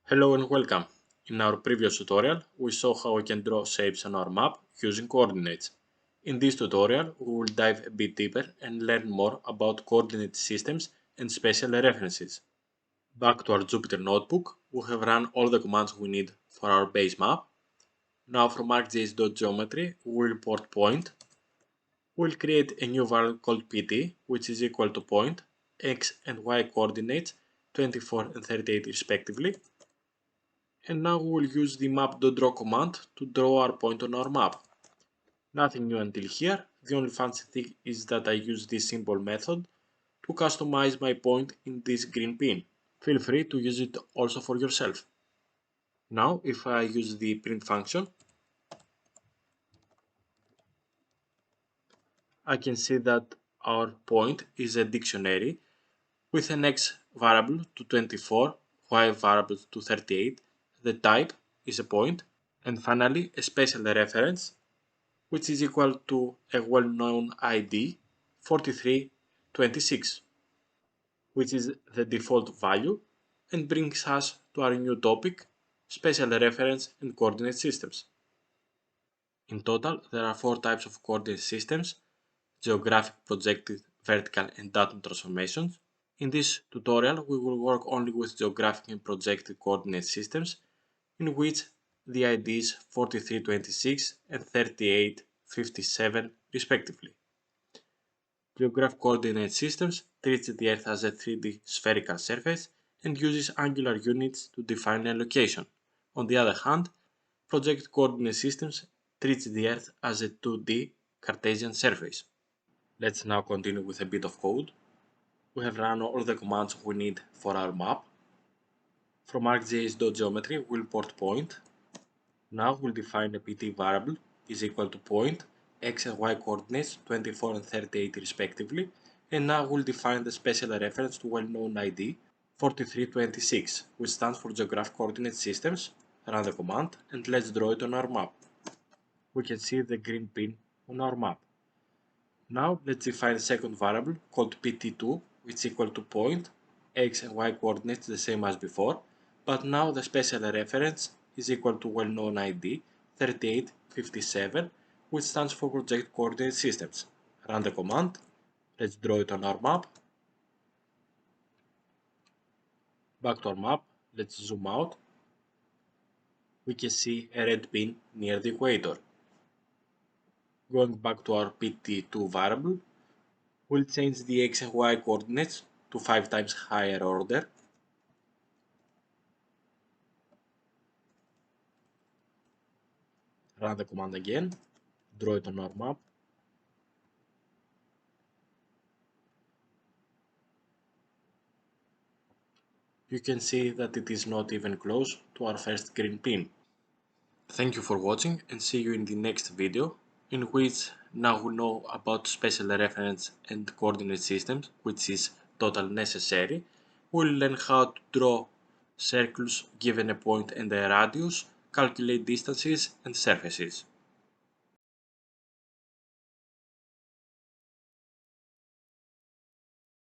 Hello and welcome. In our previous tutorial, we saw how we can draw shapes on our map using coordinates. In this tutorial, we will dive a bit deeper and learn more about coordinate systems and spatial references. Back to our Jupyter notebook, we have run all the commands we need for our base map. Now from ArcGIS.geometry, we will import point. We'll create a new variable called pt, which is equal to point, x and y coordinates 24 and 38 respectively. And now we will use the map.draw command to draw our point on our map. Nothing new until here, the only fancy thing is that I use this simple method to customize my point in this green pin. Feel free to use it also for yourself. Now if I use the print function, I can see that our point is a dictionary with an x variable to 24, y variable to 38, the type is a point, and finally a special reference which is equal to a well-known ID 4326, which is the default value and brings us to our new topic, spatial reference and coordinate systems. In total, there are 4 types of coordinate systems: geographic, projected, vertical and datum transformations. In this tutorial, we will work only with geographic and projected coordinate systems, in which the IDs 4326 and 3857 respectively. Geographic coordinate systems treats the Earth as a 3D spherical surface and uses angular units to define a location. On the other hand, projected coordinate systems treats the Earth as a 2D Cartesian surface. Let's now continue with a bit of code. We have run all the commands we need for our map. From ArcGIS.geometry, we'll import point. Now we'll define a pt variable is equal to point, x and y coordinates 24 and 38 respectively, and now we'll define the special reference to well-known ID 4326, which stands for Geographic Coordinate Systems. Run the command and let's draw it on our map. We can see the green pin on our map. Now let's define a second variable called pt2, which is equal to point, x and y coordinates the same as before, but now the special reference is equal to well-known ID 3857, which stands for Project Coordinate Systems. Run the command. Let's draw it on our map. Back to our map. Let's zoom out. We can see a red pin near the equator. Going back to our pt2 variable, we'll change the x and y coordinates to 5 times higher order. Run the command again, draw it on our map. You can see that it is not even close to our first green pin. Thank you for watching and see you in the next video, in which now we know about spatial reference and coordinate systems, which is totally necessary. We'll learn how to draw circles given a point and a radius, calculate distances and surfaces.